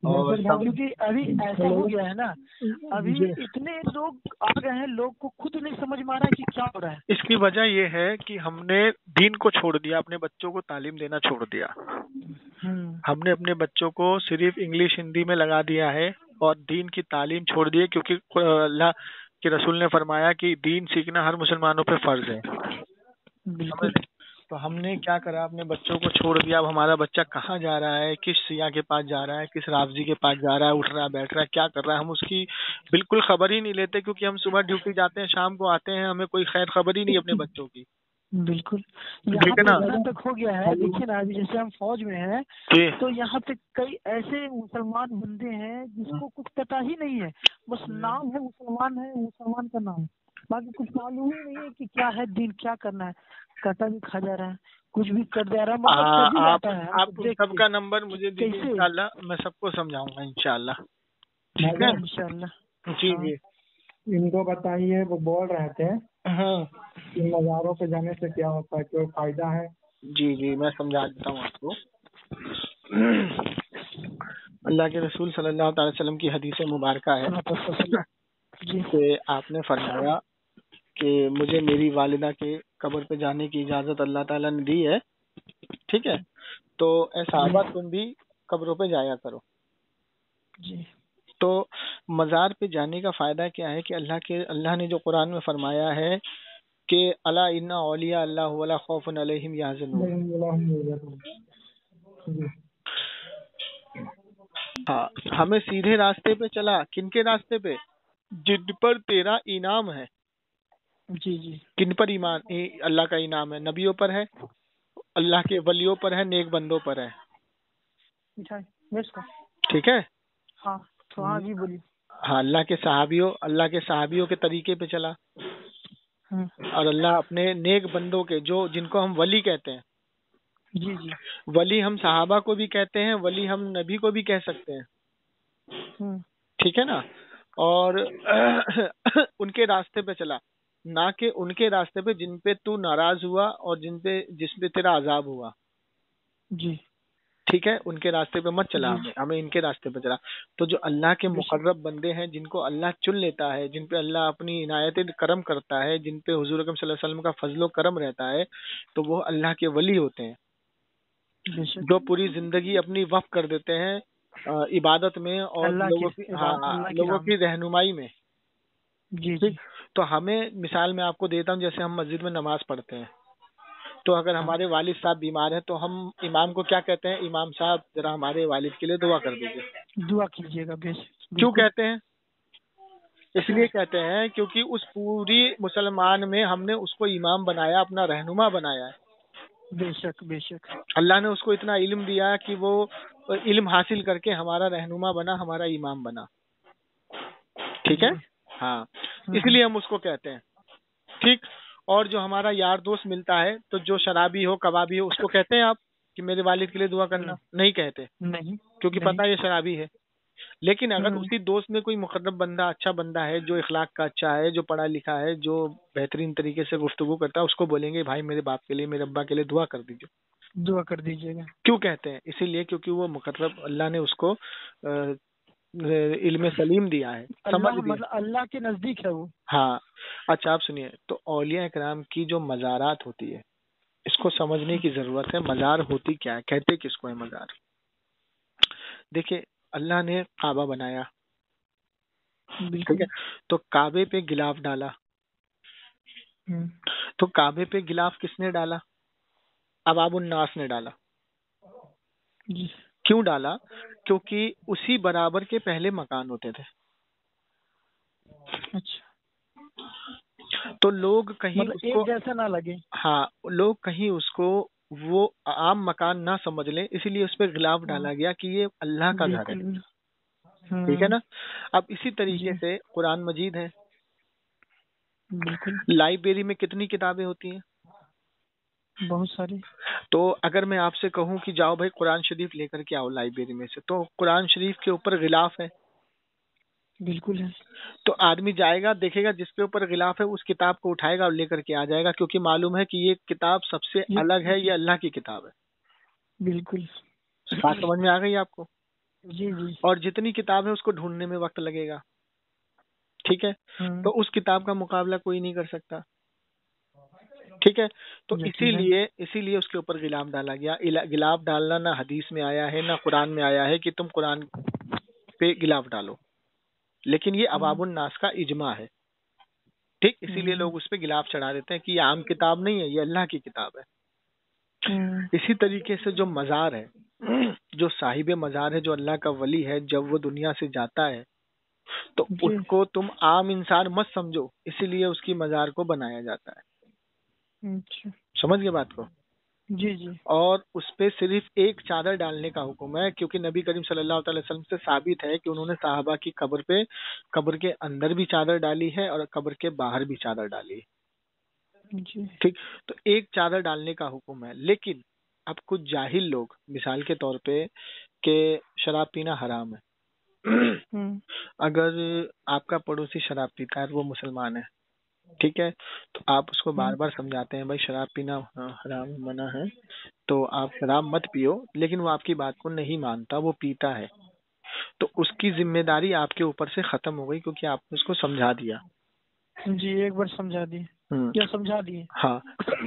اور کیونکہ ابھی ایسا ہو گیا ہے نا, ابھی اتنے لوگ آ گئے ہیں, لوگ کو خود نہیں سمجھ میں آ رہا ہے کہ کیا ہو رہا ہے.
اس کی وجہ یہ ہے کہ ہم نے دین کو چھوڑ دیا, اپنے بچوں کو تعلیم دینا چھوڑ دیا. ہم نے اپنے بچوں کو صرف انگلش ہندی میں لگا دیا ہے اور دین کی تعلیم چھوڑ دی ہے, کیونکہ اللہ کے رسول نے فرمایا کہ دین سیکھنا ہر مسلمانوں پہ فرض ہے. تو ہم نے کیا کرا، اپنے بچوں کو چھوڑ دیا. اب ہمارا بچہ کہاں جا رہا ہے، کس سیاح کے پاس جا رہا ہے، کس رافضی کے پاس جا رہا ہے، اٹھ رہا ہے بیٹھ رہا ہے، کیا کر رہا ہے، ہم اس کی بالکل خبر ہی نہیں لیتے، کیونکہ ہم صبح ڈیوٹی جاتے ہیں، شام کو آتے ہیں، ہمیں کوئی خیر خبر ہی نہیں اپنے بچوں کی.
بالکل. یہاں پہ یہاں تک ہو گیا ہے، دیکھیے نا ابھی جیسے ہم فوج میں ہیں تو یہاں پہ کئی ایسے مسلمان بندے ہیں جس کو کچھ پتا ہی نہیں ہے، بس نام ہے مسلمان، ہے مسلمان کا نام، باقی کچھ معلوم ہی نہیں ہے کہ کیا ہے دین، کیا کرنا ہے. کٹا بھی کھا جا رہا ہے، کچھ بھی کر جا رہا ہے، مطلب
آپ سب کا نمبر مجھے دیجیے، انشاءاللہ میں سب کو سمجھاؤں گا انشاءاللہ. ٹھیک ہے
انشاءاللہ.
جی جی
ان کو بتائیے، وہ بول رہے تھے کہ مزاروں پہ جانے سے کیا ہوتا ہے، کوئی فائدہ ہے؟
جی جی میں سمجھا دیتا ہوں آپ کو. اللہ کے رسول صلی اللہ تعالی وسلم کی حدیث مبارکہ ہے کہ آپ نے فرمایا کہ مجھے میری والدہ کے قبر پہ جانے کی اجازت اللہ تعالیٰ نے دی ہے. ٹھیک ہے، تو اے صحابہ تم بھی قبروں پہ جایا کرو.
جی.
تو مزار پہ جانے کا فائدہ کیا ہے کہ اللہ نے جو قرآن میں فرمایا ہے کہ الا ان اولیاء اللہ ولا خوف علیہم یحزنون. ہاں، ہمیں سیدھے راستے پہ چلا. کن کے راستے پہ؟ جن پر تیرا انعام ہے.
جی جی.
کن پر ایمان؟ اللہ کا انعام ہے، نبیوں پر ہے، اللہ کے ولیوں پر ہے، نیک بندوں پر ہے. ٹھیک ہے.
ہاں ہاں جی بولیے.
ہاں، اللہ کے صحابیوں کے طریقے پہ چلا، اور اللہ اپنے نیک بندوں کے جن کو ہم ولی کہتے ہیں.
جی جی.
ولی ہم صحابہ کو بھی کہتے ہیں، ولی ہم نبی کو بھی کہہ سکتے ہیں. ٹھیک ہے نا. اور ان کے راستے پہ چلا، نہ کہ ان کے راستے پہ جن پہ تو ناراض ہوا اور جس پہ تیرا عذاب ہوا.
جی.
ٹھیک ہے، ان کے راستے پہ مت چلا، ہمیں ان کے راستے پہ چلا. تو جو اللہ کے مقرب بندے ہیں، جن کو اللہ چن لیتا ہے، جن پہ اللہ اپنی عنایت کرم کرتا ہے، جن پہ حضور اکرم صلی اللہ علیہ وسلم کا فضل و کرم رہتا ہے، تو وہ اللہ کے ولی ہوتے ہیں، جو پوری زندگی اپنی وقف کر دیتے ہیں عبادت میں اور لوگوں کی رہنمائی میں.
جی.
تو ہمیں مثال میں آپ کو دیتا ہوں، جیسے ہم مسجد میں نماز پڑھتے ہیں، تو اگر ہمارے والد صاحب بیمار ہیں تو ہم امام کو کیا کہتے ہیں؟ امام صاحب ذرا ہمارے والد کے لیے دعا کر دیجیے.
دعا کیجیے گا.
کیوں کہتے ہیں؟ اس لیے کہتے ہیں کیونکہ اس پوری مسلمان میں ہم نے اس کو امام بنایا، اپنا رہنما بنایا ہے.
بے شک بے شک. اللہ
نے اس کو اتنا علم دیا کہ وہ علم حاصل کر کے ہمارا رہنما بنا، ہمارا امام بنا. ٹھیک ہے. ہاں، اس لیے ہم اس کو کہتے ہیں. ٹھیک. اور جو ہمارا یار دوست ملتا ہے، تو جو شرابی ہو کبابی ہو، اس کو کہتے ہیں آپ کہ میرے والد کے لیے دعا کرنا؟ نہیں کہتے، کیونکہ پتہ یہ شرابی ہے. لیکن اگر اسی دوست میں کوئی مقرب بندہ، اچھا بندہ ہے، جو اخلاق کا اچھا ہے، جو پڑھا لکھا ہے، جو بہترین طریقے سے گفتگو کرتا ہے، اس کو بولیں گے بھائی میرے باپ کے لیے، میرے ابا کے لیے دعا کر دیجیے.
دعا کر دیجیے گا. کیوں
کہتے ہیں؟ اسی لیے کیونکہ وہ مقرب، اللہ نے اس کو علم سلیم دیا ہے،
اللہ کے نزدیک ہے وہ.
ہاں. اچھا آپ سنیے، تو اولیاء اکرام کی جو مزارات ہوتی ہے، اس کو سمجھنے کی ضرورت ہے. مزار ہوتی کیا ہے، کہتے کس کو ہے مزار؟ دیکھیں، اللہ نے کعبہ بنایا، ٹھیک ہے، تو کعبے پہ غلاف ڈالا. تو کعبے پہ غلاف کس نے ڈالا؟ ابواب الناس نے ڈالا. کیوں ڈالا؟ کیونکہ اسی برابر کے پہلے مکان ہوتے تھے.
اچھا.
تو لوگ کہیں اس کو
جیسا نہ لگے،
ہاں، لوگ کہیں اس کو وہ عام مکان نہ سمجھ لیں، اسی لیے اس پہ غلاف ڈالا گیا کہ یہ اللہ کا گھر ہے. ٹھیک ہے نا. اب اسی طریقے سے قرآن مجید ہے. لائبریری میں کتنی کتابیں ہوتی ہیں؟
بہت ساری.
تو اگر میں آپ سے کہوں کہ جاؤ بھائی قرآن شریف لے کر کے آؤ لائبریری میں سے، تو قرآن شریف کے اوپر غلاف ہے.
بالکل ہے.
تو آدمی جائے گا، دیکھے گا جس کے اوپر غلاف ہے، اس کتاب کو اٹھائے گا اور لے کر کے آ جائے گا، کیونکہ معلوم ہے کہ یہ کتاب سب سے الگ ہے، یہ اللہ کی کتاب ہے.
بالکل.
بات سمجھ میں آ گئی آپ کو؟
جی جی.
اور جتنی کتاب ہے اس کو ڈھونڈنے میں وقت لگے گا. ٹھیک ہے. تو اس کتاب کا مقابلہ کوئی نہیں کر سکتا. ٹھیک ہے. تو اسی لیے اس کے اوپر غلاف ڈالا گیا. غلاف ڈالنا نہ حدیث میں آیا ہے، نہ قرآن میں آیا ہے کہ تم قرآن پہ غلاف ڈالو، لیکن یہ ابواب الناس کا اجماع ہے. ٹھیک. اسی لیے لوگ اس پہ غلاف چڑھا دیتے ہیں کہ یہ عام کتاب نہیں ہے، یہ اللہ کی کتاب ہے. اسی طریقے سے جو مزار ہے، جو صاحب مزار ہے، جو اللہ کا ولی ہے، جب وہ دنیا سے جاتا ہے تو اس کو تم عام انسان مت سمجھو، اسی لیے اس کی مزار کو بنایا جاتا ہے. سمجھ گئے بات کو؟
جی جی. اور
اس پہ صرف ایک چادر ڈالنے کا حکم ہے، کیونکہ نبی کریم صلی اللہ تعالی وسلم سے ثابت ہے کہ انہوں نے صحابہ کی قبر پہ، قبر کے اندر بھی چادر ڈالی ہے اور قبر کے باہر بھی چادر ڈالی ہے. ٹھیک، تو ایک چادر ڈالنے کا حکم ہے. لیکن اب کچھ جاہل لوگ، مثال کے طور پہ کہ شراب پینا حرام ہے، اگر آپ کا پڑوسی شراب پیتا ہے وہ مسلمان ہے، ٹھیک ہے، تو آپ اس کو بار بار سمجھاتے ہیں بھائی شراب پینا حرام منع ہے، تو آپ شراب مت پیو، لیکن وہ آپ کی بات کو نہیں مانتا، وہ پیتا ہے، تو اس کی ذمہ داری آپ کے اوپر سے ختم ہو گئی، کیونکہ آپ نے اس کو سمجھا دیا.
جی، ایک بار سمجھا دی یا سمجھا دیے.
ہاں،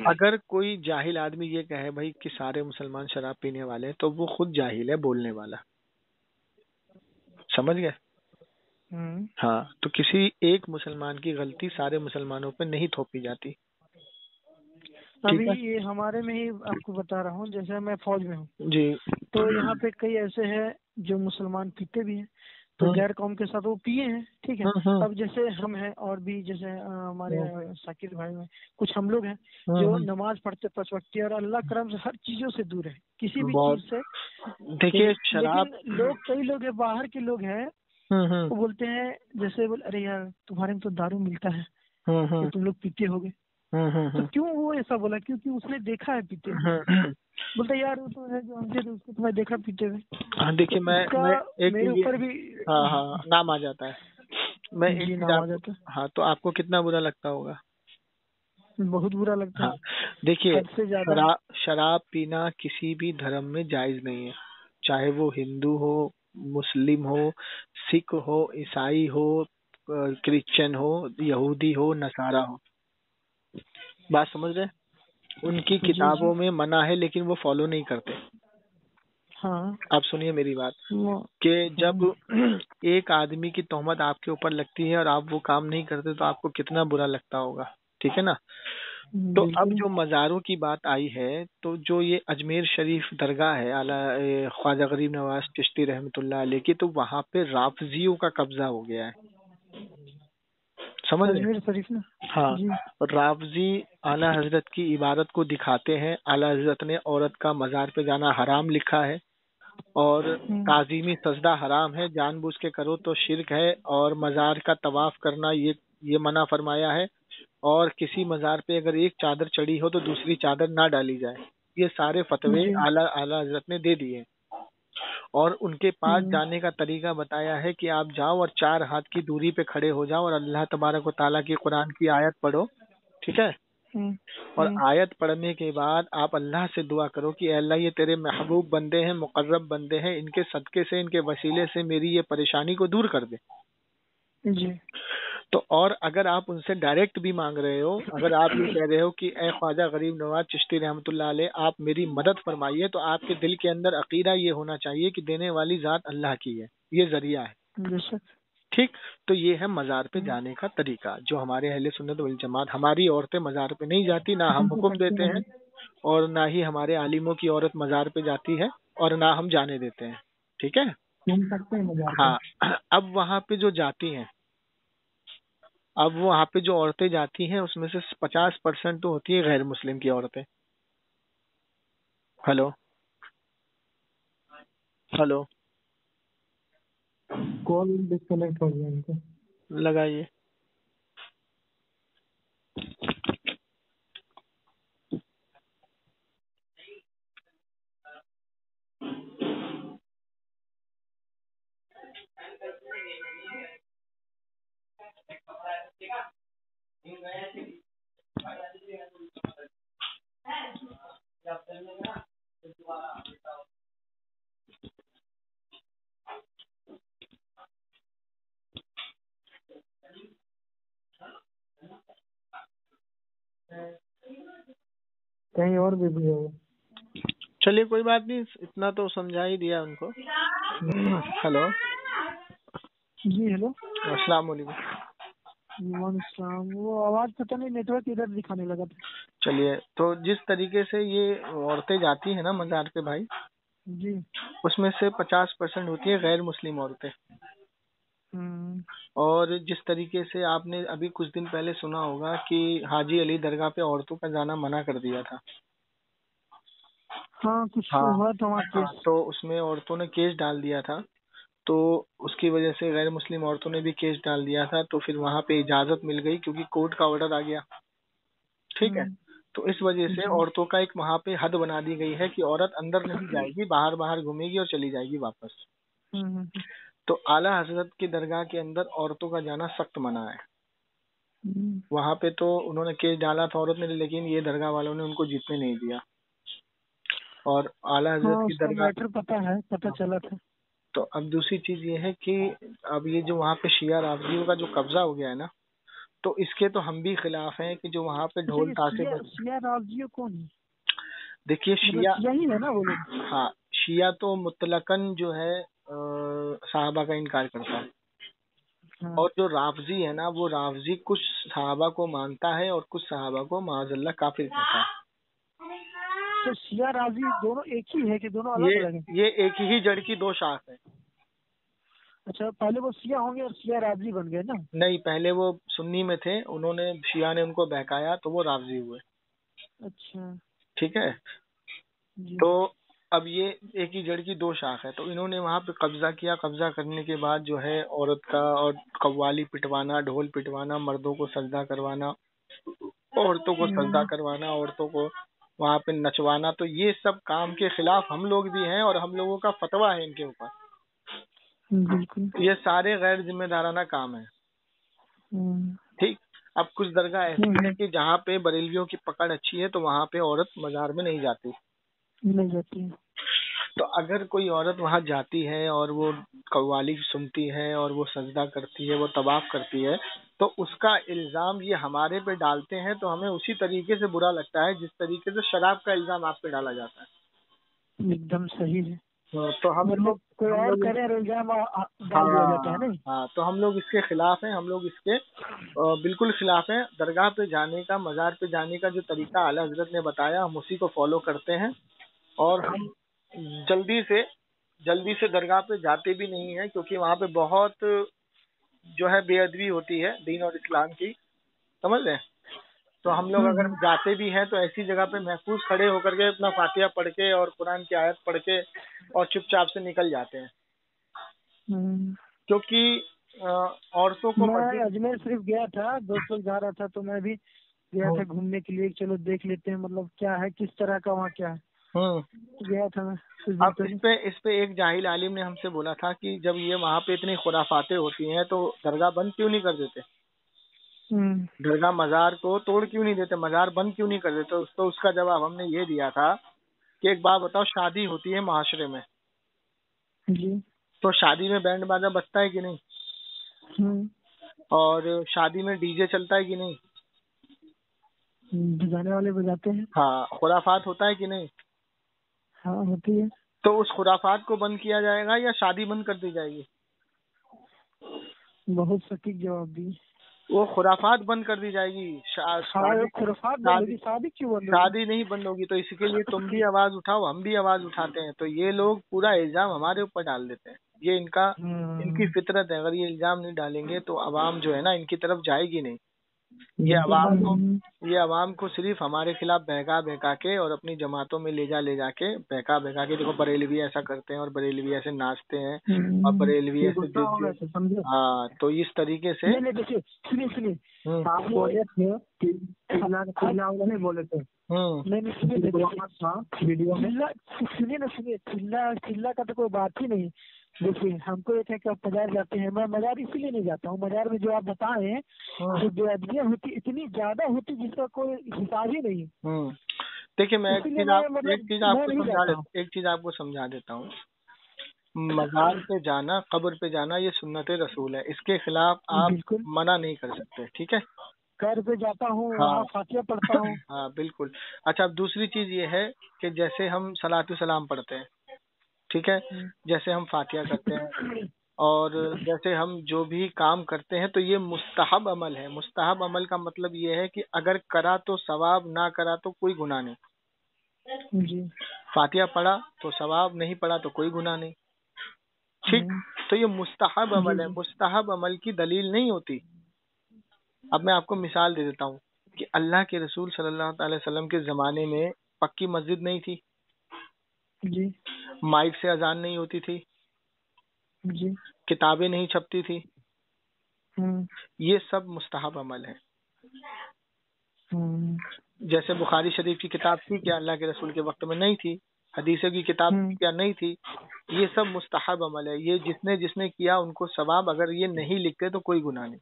اگر کوئی جاہل آدمی یہ کہے بھائی کہ سارے مسلمان شراب پینے والے ہیں، تو وہ خود جاہل ہے بولنے والا. سمجھ گئے؟ ہاں، تو کسی ایک مسلمان کی غلطی سارے مسلمانوں پہ نہیں تھوپی جاتی.
ابھی یہ ہمارے میں ہی آپ کو بتا رہا ہوں، جیسے میں فوج میں ہوں
جی،
تو یہاں پہ کئی ایسے ہیں جو مسلمان پیتے بھی ہیں، تو غیر قوم کے ساتھ وہ پیے ہیں، ٹھیک ہے. اب جیسے ہم ہیں اور بھی جیسے ہمارے ثاقب بھائی میں کچھ ہم لوگ ہیں جو نماز پڑھتے 5 وقت کی اور اللہ کرم سے ہر چیزوں سے دور ہے، کسی بھی چیز سے.
دیکھیے شراب،
لیکن لوگ، کئی لوگ ہیں باہر کے لوگ ہیں، وہ بولتے ہیں جیسے ارے یار تمہارے میں تو دارو ملتا ہے تو تم لوگ پیتے ہو گے. تو کیوں وہ ایسا بولا؟ کیونکہ اس نے دیکھا ہے پیتے ہوئے. بولتا یار وہ تو ہے جو ہم سے اس کو تمہیں دیکھا پیتے ہوئے.
ہاں دیکھیے، میں
میرے اوپر بھی
نام آ جاتا ہے، میں ایک چیز آپ کو، ہاں، تو آپ کو کتنا برا لگتا ہوگا؟
بہت برا لگتا ہے.
دیکھیے، شراب پینا کسی بھی دھرم میں جائز نہیں ہے، چاہے وہ ہندو ہو، مسلم ہو، سکھ ہو، عیسائی ہو، کرسچن ہو، یہودی ہو، نصارہ ہو. بات سمجھ رہے؟ ان کی کتابوں میں منع ہے لیکن وہ فالو نہیں کرتے.
ہاں،
آپ سنیے میری بات، کہ جب ایک آدمی کی تہمت آپ کے اوپر لگتی ہے اور آپ وہ کام نہیں کرتے تو آپ کو کتنا برا لگتا ہوگا، ٹھیک ہے نا. تو اب جو مزاروں کی بات آئی ہے، تو جو یہ اجمیر شریف درگاہ ہے اعلی خواجہ غریب نواز چشتی رحمۃ اللہ علیہ کی، تو وہاں پہ رافضیوں کا قبضہ ہو گیا ہے. سمجھ
شریف نا؟
ہاں، رافضی اعلی حضرت کی عبادت کو دکھاتے ہیں. اعلی حضرت نے عورت کا مزار پہ جانا حرام لکھا ہے، اور تعظیمی سجدہ حرام ہے، جان بوجھ کے کرو تو شرک ہے، اور مزار کا طواف کرنا یہ منع فرمایا ہے، اور کسی مزار پہ اگر ایک چادر چڑھی ہو تو دوسری چادر نہ ڈالی جائے. یہ سارے فتوے اعلی حضرت نے دے دیے، اور ان کے پاس جانے کا طریقہ بتایا ہے کہ آپ جاؤ اور 4 ہاتھ کی دوری پہ کھڑے ہو جاؤ اور اللہ تبارک و تعالیٰ کی قرآن کی آیت پڑھو، ٹھیک ہے، اور آیت پڑھنے کے بعد آپ اللہ سے دعا کرو کہ اے اللہ یہ تیرے محبوب بندے ہیں، مقرب بندے ہیں، ان کے صدقے سے، ان کے وسیلے سے میری یہ پریشانی کو دور کر دے.
جی.
تو اور اگر آپ ان سے ڈائریکٹ بھی مانگ رہے ہو، اگر آپ یہ کہہ رہے ہو کہ اے خواجہ غریب نواز چشتی رحمۃ اللہ علیہ آپ میری مدد فرمائیے، تو آپ کے دل کے اندر عقیدہ یہ ہونا چاہیے کہ دینے والی ذات اللہ کی ہے، یہ ذریعہ ہے. ٹھیک، تو یہ ہے مزار پہ جانے کا طریقہ جو ہمارے اہل سنت والجماعت. ہماری عورتیں مزار پہ نہیں جاتی، نہ ہم حکم دیتے ہیں، اور نہ ہی ہمارے عالموں کی عورت مزار پہ جاتی ہے، اور نہ ہم جانے دیتے ہیں. ٹھیک ہے. ہاں، اب وہاں پہ جو جاتی ہیں، اب وہاں پہ جو عورتیں جاتی ہیں اس میں سے 50% تو ہوتی ہے غیر مسلم کی عورتیں. ہلو ہلو،
کال ڈسکنیکٹ ہو گیا ان کو،
لگائیے.
کہیں اور بھی ہے.
چلیے کوئی بات نہیں، اتنا تو سمجھا ہی دیا ان کو. ہلو،
جی ہلو،
السلام علیکم.
وہ آواز پتہ نہیں نیٹ ورک ادھر دکھانے لگا تھا.
چلیے، تو جس طریقے سے یہ عورتیں جاتی ہیں نا مزار پہ بھائی،
جی
اس میں سے 50% ہوتی ہے غیر مسلم عورتیں. اور جس طریقے سے آپ نے ابھی کچھ دن پہلے سنا ہوگا کہ حاجی علی درگاہ پہ عورتوں کا جانا منع کر دیا تھا.
ہاں کچھ ہوا تھا وہاں کیس.
تو اس میں عورتوں نے کیس ڈال دیا تھا، تو اس کی وجہ سے غیر مسلم عورتوں نے بھی کیس ڈال دیا تھا. تو پھر وہاں پہ اجازت مل گئی کیونکہ کورٹ کا آرڈر آ گیا. ٹھیک ہے، تو اس وجہ سے عورتوں کا ایک وہاں پہ حد بنا دی گئی ہے کہ عورت اندر نہیں جائے گی، باہر باہر گھومے گی اور چلی جائے گی واپس. تو اعلیٰ حضرت کی درگاہ کے اندر عورتوں کا جانا سخت منع ہے. وہاں پہ تو انہوں نے کیس ڈالا تھا عورت نے، لیکن یہ درگاہ والوں نے ان کو جیتنے نہیں دیا. اور اعلیٰ حضرت کی درگاہ
پتہ چلا تھا.
تو اب دوسری چیز یہ ہے کہ اب یہ جو وہاں پہ شیعہ رافضیوں کا جو قبضہ ہو گیا ہے نا، تو اس کے تو ہم بھی خلاف ہیں کہ جو وہاں پہ ڈھول تاشے.
شیعہ رافضی کون ہے؟
دیکھیے
شیعہ ہی ہے نا وہ لوگ.
ہاں، شیعہ تو مطلقاً جو ہے صحابہ کا انکار کرتا ہے. اور جو رافضی ہے نا، وہ رافضی کچھ صحابہ کو مانتا ہے اور کچھ صحابہ کو معاذ اللہ کافر کہتا ہے.
تو شیعہ رافضی دونوں ایک ہی ہے کہ دونوں الگ الگ ہیں؟
یہ ایک ہی جڑ کی دو شاخ ہے.
اچھا، پہلے وہ شیعہ ہوں گے اور شیعہ رافضی بن گئے نا؟
نہیں، پہلے وہ سنی میں تھے، انہوں نے شیعہ نے ان کو بہکایا تو وہ رافضی ہوئے.
اچھا
ٹھیک ہے. تو اب یہ ایک ہی جڑ کی دو شاخ ہے. تو انہوں نے وہاں پہ قبضہ کیا. قبضہ کرنے کے بعد جو ہے عورت کا اور قوالی پٹوانا، ڈھول پٹوانا، مردوں کو سجدہ کروانا، عورتوں کو سجدہ کروانا، عورتوں کو وہاں پہ نچوانا، تو یہ سب کام کے خلاف ہم لوگ بھی ہیں اور ہم لوگوں کا فتویٰ ہے ان کے اوپر.
بالکل،
یہ سارے غیر ذمہ دارانہ کام ہیں. ٹھیک. اب کچھ درگاہ ایسی ہیں کہ جہاں پہ بریلویوں کی پکڑ اچھی ہے تو وہاں پہ عورت مزار میں نہیں جاتی. تو اگر کوئی عورت وہاں جاتی ہے اور وہ قوالی سنتی ہے اور وہ سجدہ کرتی ہے، وہ طواف کرتی ہے، تو اس کا الزام یہ ہمارے پہ ڈالتے ہیں تو ہمیں اسی طریقے سے برا لگتا ہے جس طریقے سے شراب کا الزام آپ پہ ڈالا جاتا ہے.
ایک دم صحیح ہے.
تو ہم لوگ
کوئی اور کرے الزام ڈال دیا جاتا ہے نا.
ہاں، تو ہم لوگ اس کے خلاف ہیں. ہم لوگ اس کے بالکل خلاف ہیں. درگاہ پہ جانے کا، مزار پہ جانے کا جو طریقہ اعلیٰ حضرت نے بتایا ہم اسی کو فالو کرتے ہیں. اور ہم جلدی سے درگاہ پہ جاتے بھی نہیں ہیں کیونکہ وہاں پہ بہت جو ہے بے ادبی ہوتی ہے دین اور اسلام کی، سمجھ رہے ہیں. تو ہم لوگ اگر جاتے بھی ہیں تو ایسی جگہ پہ محفوظ کھڑے ہو کر کے اپنا فاتحہ پڑھ کے اور قرآن کی آیت پڑھ کے اور چپ چاپ سے نکل جاتے ہیں. کیونکہ عورتوں کو
میں اجمیر شریف گیا تھا، دوست لوگ جا رہا تھا تو میں بھی گیا تھا گھومنے کے لیے. چلو دیکھ لیتے ہیں مطلب کیا ہے، کس طرح کا وہاں کیا ہے. گیا تھا میں.
اب اس پہ ایک جاہل عالم نے ہم سے بولا تھا کہ جب یہ وہاں پہ اتنی خرافاتیں ہوتی ہیں تو درگاہ بند کیوں نہیں کر دیتے؟ درگاہ مزار کو توڑ کیوں نہیں دیتے؟ مزار بند کیوں نہیں کر دیتے؟ تو اس کا جواب ہم نے یہ دیا تھا کہ ایک بات بتاؤ، شادی ہوتی ہے معاشرے میں، تو شادی میں بینڈ باجا بجتا ہے کہ نہیں؟ اور شادی میں ڈی جے چلتا ہے کہ نہیں؟
بجانے والے بجاتے ہیں.
ہاں. خرافات ہوتا ہے کہ نہیں؟
ہاں ہوتی ہے.
تو اس خرافات کو بند کیا جائے گا یا شادی بند کر دی جائے گی؟
بہت سٹیک جواب دی.
وہ خرافات بند کر دی جائے گی. شادی نہیں بند ہوگی. تو اس کے لیے تم بھی آواز اٹھاؤ، ہم بھی آواز اٹھاتے ہیں. تو یہ لوگ پورا الزام ہمارے اوپر ڈال دیتے ہیں. یہ ان کی فطرت ہے. اگر یہ الزام نہیں ڈالیں گے تو عوام جو ہے نا ان کی طرف جائے گی نہیں. یہ عوام کو صرف ہمارے خلاف بہکا کے اور اپنی جماعتوں میں لے جا کے بہکا کے دیکھو بریلوی ایسا کرتے ہیں اور بریلوی ایسے ناچتے ہیں اور بریلوی ایسے. ہاں، تو اس طریقے سے
سنیے آپ بولے تھے چلا کا تو کوئی بات ہی نہیں. دیکھیے ہم کو یہ تھا کہ آپ مزار جاتے ہیں. میں مزار اسی لیے نہیں جاتا ہوں. مزار میں جو آپ بتائے جو بے ادبیاں ہوتی اتنی زیادہ ہوتی جس کا کوئی حساب ہی نہیں.
دیکھیے میں ایک چیز آپ کو سمجھا دیتا ہوں. مزار پہ جانا، قبر پہ جانا یہ سنت رسول ہے. اس کے خلاف آپ منع نہیں کر سکتے. ٹھیک ہے.
گھر پہ جاتا ہوں، وہاں فاتحہ پڑھتا ہوں.
ہاں بالکل. اچھا، اب دوسری چیز یہ ہے کہ جیسے ہم صلاۃ و سلام پڑھتے ہیں، ٹھیک ہے، جیسے ہم فاتحہ کرتے ہیں اور جیسے ہم جو بھی کام کرتے ہیں تو یہ مستحب عمل ہے. مستحب عمل کا مطلب یہ ہے کہ اگر کرا تو ثواب، نہ کرا تو کوئی گناہ نہیں.
جی.
فاتحہ پڑھا تو ثواب، نہیں پڑھا تو کوئی گناہ نہیں. ٹھیک، تو یہ مستحب عمل ہے. مستحب عمل کی دلیل نہیں ہوتی. اب میں آپ کو مثال دے دیتا ہوں کہ اللہ کے رسول صلی اللہ تعالی وسلم کے زمانے میں پکی مسجد نہیں تھی.
جی.
مائک سے اذان نہیں ہوتی تھی.
جی.
کتابیں نہیں چھپتی تھی.
ہوں.
یہ سب مستحب عمل ہے.
ہوں.
جیسے بخاری شریف کی کتاب تھی کیا اللہ کے رسول کے وقت میں؟ نہیں تھی. حدیثوں کی کتاب تھی کیا؟ نہیں تھی. یہ سب مستحب عمل ہے. یہ جس نے کیا ان کو ثواب، اگر یہ نہیں لکھتے تو کوئی گناہ نہیں.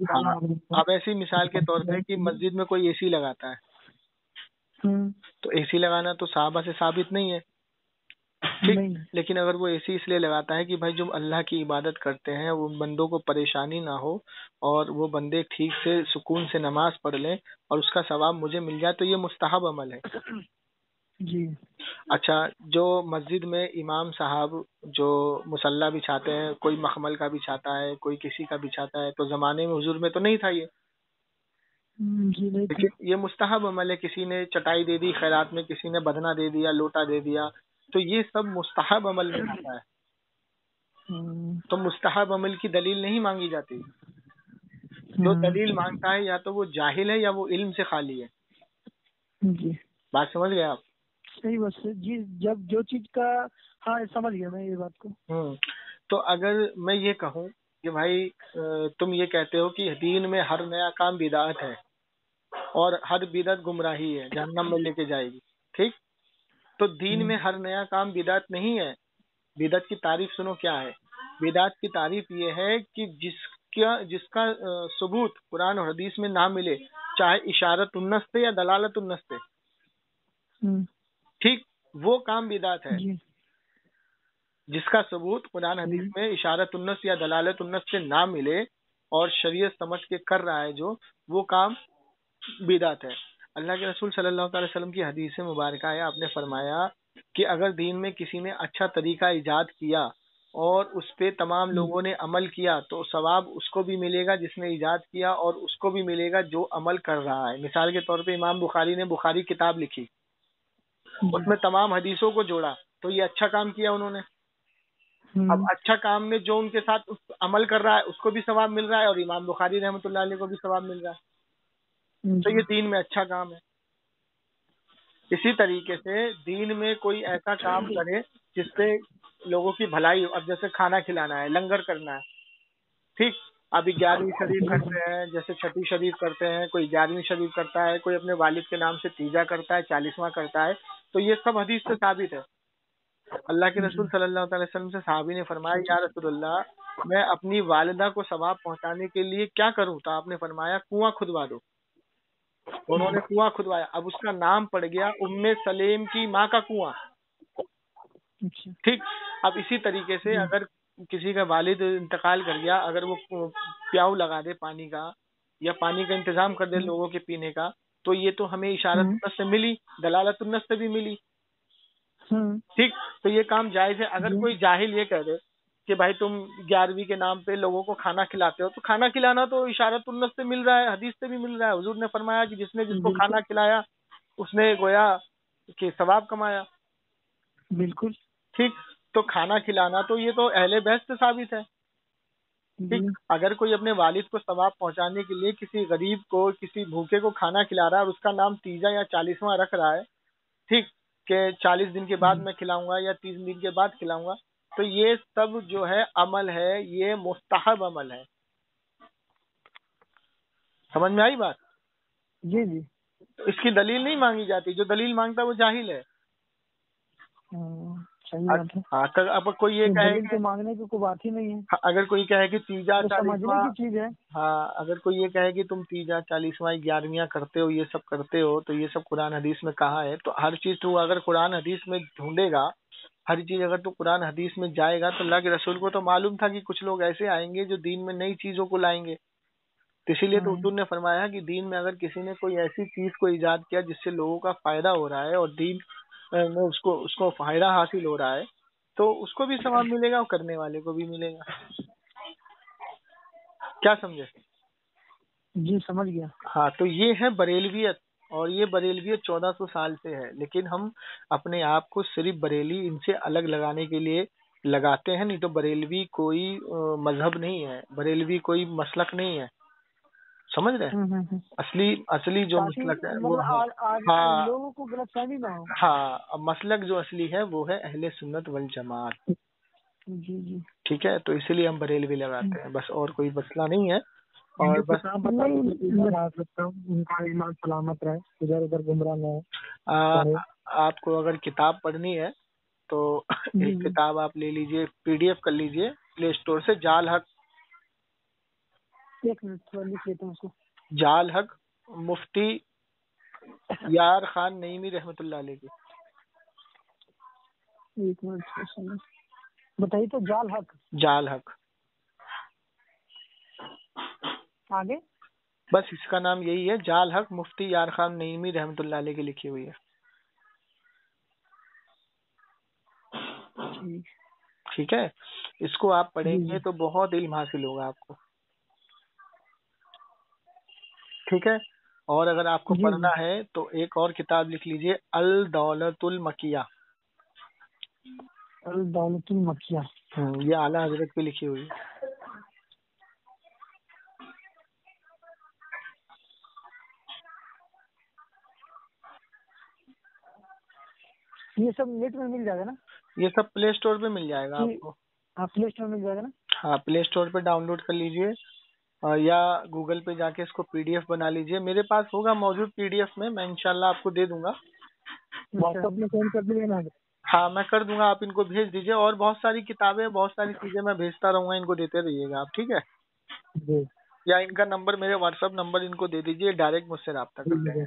ہاں، اب ایسی مثال کے طور پہ کہ مسجد میں کوئی اے سی لگاتا ہے تو اے سی لگانا تو صحابہ سے ثابت نہیں ہے. ٹھیک، لیکن اگر وہ اے سی اس لیے لگاتا ہے کہ بھائی جو اللہ کی عبادت کرتے ہیں وہ بندوں کو پریشانی نہ ہو اور وہ بندے ٹھیک سے سکون سے نماز پڑھ لیں اور اس کا ثواب مجھے مل جائے، تو یہ مستحب عمل ہے.
جی.
اچھا، جو مسجد میں امام صاحب جو مصلی بچھاتے ہیں، کوئی مخمل کا بچھاتا ہے، کوئی کسی کا بچھاتا ہے، تو زمانے میں حضور میں تو نہیں تھا یہ. لیکن یہ مستحب عمل ہے. کسی نے چٹائی دے دی خیرات میں، کسی نے بدنہ دے دیا، لوٹا دے دیا، تو یہ سب مستحب عمل میں آتا ہے. تو مستحب عمل کی دلیل نہیں مانگی جاتی. جو دلیل مانگتا ہے یا تو وہ جاہل ہے یا وہ علم سے خالی ہے.
جی،
بات سمجھ گئے آپ؟
صحیح بس جی. جب جو چیز کا، ہاں سمجھ گیا میں یہ بات کو.
تو اگر میں یہ کہوں کہ بھائی تم یہ کہتے ہو کہ دین میں ہر نیا کام بدعت ہے اور ہر بدعت گمراہی ہے، جہنم میں لے کے جائے گی. ٹھیک، تو دین میں ہر نیا کام بدعت نہیں ہے. بدعت کی تعریف سنو کیا ہے. بدعت کی تعریف یہ ہے کہ جس کا ثبوت قرآن اور حدیث میں نہ ملے، چاہے اشارت النص سے یا دلالت النص سے. ٹھیک، وہ کام بدعت ہے. جس کا ثبوت قرآن حدیث میں اشارت النص یا دلالت النص سے نہ ملے اور شریعت سمجھ کے کر رہا ہے جو، وہ کام بدعت ہے. اللہ کے رسول صلی اللہ تعالی وسلم کی حدیث مبارکہ ہے، آپ نے فرمایا کہ اگر دین میں کسی نے اچھا طریقہ ایجاد کیا اور اس پہ تمام لوگوں نے عمل کیا تو ثواب اس کو بھی ملے گا جس نے ایجاد کیا اور اس کو بھی ملے گا جو عمل کر رہا ہے. مثال کے طور پہ امام بخاری نے بخاری کتاب لکھی، اس میں تمام حدیثوں کو جوڑا، تو یہ اچھا کام کیا انہوں نے. اب اچھا کام میں جو ان کے ساتھ عمل کر رہا ہے اس کو بھی ثواب مل رہا ہے اور امام بخاری رحمۃ اللہ علیہ کو بھی ثواب مل رہا ہے. تو یہ دین میں اچھا کام ہے. اسی طریقے سے دین میں کوئی ایسا کام کرے جس سے لوگوں کی بھلائی ہو. اب جیسے کھانا کھلانا ہے، لنگر کرنا ہے. ٹھیک، ابھی 11ویں شریف کرتے ہیں، جیسے چھٹی شریف کرتے ہیں، کوئی 11ویں شریف کرتا ہے، کوئی اپنے والد کے نام سے تیجا کرتا ہے، 40واں کرتا ہے. تو یہ سب حدیث سے ثابت ہے. اللہ کے رسول صلی اللہ تعالی وسلم سے صحابی نے فرمایا یا رسول اللہ میں اپنی والدہ کو ثواب پہنچانے کے لیے کیا کروں؟ تو آپ نے فرمایا کنواں کھدوا دو. انہوں نے کنواں کھدوایا، اب اس کا نام پڑ گیا ام سلیم کی ماں کا کنواں. ٹھیک، اب اسی طریقے سے اگر کسی کا والد انتقال کر گیا، اگر وہ پیاؤ لگا دے پانی کا یا پانی کا انتظام کر دے لوگوں کے پینے کا، تو یہ تو ہمیں اشارت النص سے ملی، دلالت النص سے بھی ملی. ٹھیک، تو یہ کام جائز ہے. اگر کوئی جاہل یہ کہہ دے کہ بھائی تم 11ویں کے نام پہ لوگوں کو کھانا کھلاتے ہو، تو کھانا کھلانا تو اشارت النص سے مل رہا ہے، حدیث سے بھی مل رہا ہے. حضور نے فرمایا کہ جس نے جس کو کھانا کھلایا اس نے گویا کہ ثواب کمایا.
بالکل
ٹھیک، تو کھانا کھلانا تو یہ تو اہل بیت سے ثابت ہے. ٹھیک، اگر کوئی اپنے والد کو ثواب پہنچانے کے لیے کسی غریب کو، کسی بھوکے کو کھانا کھلا رہا ہے اور اس کا نام تیجا یا 40واں رکھ رہا ہے، ٹھیک، کہ 40 دن کے بعد میں کھلاؤں گا یا 30 دن کے بعد کھلاؤں گا، تو یہ سب جو ہے عمل ہے، یہ مستحب عمل ہے. سمجھ میں آئی بات؟
جی جی.
اس کی دلیل نہیں مانگی جاتی. جو دلیل مانگتا ہے وہ جاہل ہے. اب کوئی یہ کہے کہ
مانگنے کی کوئی بات ہی نہیں ہے.
اگر کوئی کہے کہ تیجا 40واں
کی چیز ہے،
ہاں، اگر کوئی یہ کہے کہ تم تیجا 40واں 11ویں کرتے ہو، یہ سب کرتے ہو، تو یہ سب قرآن حدیث میں کہاں ہے؟ تو ہر چیز تو اگر قرآن حدیث میں ڈھونڈے گا، ہر چیز اگر تو قرآن حدیث میں جائے گا، تو اللہ کے رسول کو تو معلوم تھا کہ کچھ لوگ ایسے آئیں گے جو دین میں نئی چیزوں کو لائیں گے. اسی لیے تو حضور نے فرمایا کہ دین میں اگر کسی نے کوئی ایسی چیز کو ایجاد کیا جس سے لوگوں کا فائدہ ہو رہا ہے اور دین میں اس کو فائدہ حاصل ہو رہا ہے، تو اس کو بھی ثواب ملے گا اور کرنے والے کو بھی ملے گا. کیا سمجھے؟
جی سمجھ گیا.
ہاں تو یہ ہے بریلویت، اور یہ بریلویت 1400 سال سے ہے، لیکن ہم اپنے آپ کو صرف بریلی ان سے الگ لگانے کے لیے لگاتے ہیں، نہیں تو بریلوی کوئی مذہب نہیں ہے، بریلوی کوئی مسلک نہیں ہے. سمجھ رہے؟ اصلی جو مسلک ہے وہ ہاں
لوگوں کو غلط فہمی نہ ہو.
ہاں مسلک جو اصلی ہے وہ ہے اہل سنت والجماعت.
جی جی
ٹھیک ہے، تو اسی لیے ہم بریلوی لگاتے ہیں، بس اور کوئی مسئلہ نہیں ہے. اور بس
ان کا ایمان سلامت رہے، ادھر ادھر گمراہ نہ ہو.
آپ کو اگر کتاب پڑھنی ہے تو ایک کتاب آپ لے لیجئے، PDF کر لیجئے پلے اسٹور سے، جال حق.
ایک منٹ تھوڑا لکھ لیتا ہوں اس کو.
جال حق مفتی یار خان نعیمی رحمۃ اللہ علیہ کی.
ایک منٹ بتائیے تو. جال حق.
جال حق
آگے
بس اس کا نام یہی ہے، جال حق مفتی یار خان نعیمی رحمۃ اللہ علیہ کی لکھی ہوئی ہے. ٹھیک ہے، اس کو آپ پڑھیں گے تو بہت علم حاصل ہوگا آپ کو. ٹھیک ہے، اور اگر آپ کو پڑھنا ہے تو ایک اور کتاب لکھ لیجئے، الدولۃ المکیہ.
الدولۃ المکیہ
یہ اعلیٰ حضرت پہ لکھی ہوئی ہے.
یہ سب نیٹ میں مل جائے گا نا؟
یہ سب پلے اسٹور پہ مل جائے گا آپ کو.
ہاں پلے اسٹور مل جائے گا نا؟
ہاں پلے اسٹور پہ ڈاؤن لوڈ کر لیجئے، یا گوگل پہ جا کے اس کو PDF بنا لیجئے. میرے پاس ہوگا موجود PDF میں انشاءاللہ آپ کو دے دوں گا.
واٹس ایپ میں سینڈ کر دیجیے نا.
ہاں میں کر دوں گا، آپ ان کو بھیج دیجئے. اور بہت ساری کتابیں، بہت ساری چیزیں میں بھیجتا رہوں گا، ان کو دیتے رہیے گا آپ. ٹھیک ہے
جی.
یا ان کا نمبر، میرے واٹس ایپ نمبر ان کو دے دیجئے، ڈائریکٹ مجھ سے رابطہ کر لیں گے.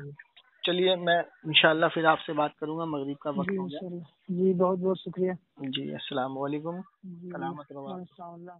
چلیے میں انشاءاللہ پھر آپ سے بات کروں گا، مغرب کا وقت ہو گیا.
جی بہت بہت شکریہ.
جی السلام علیکم. سلامت رہو.
اللہ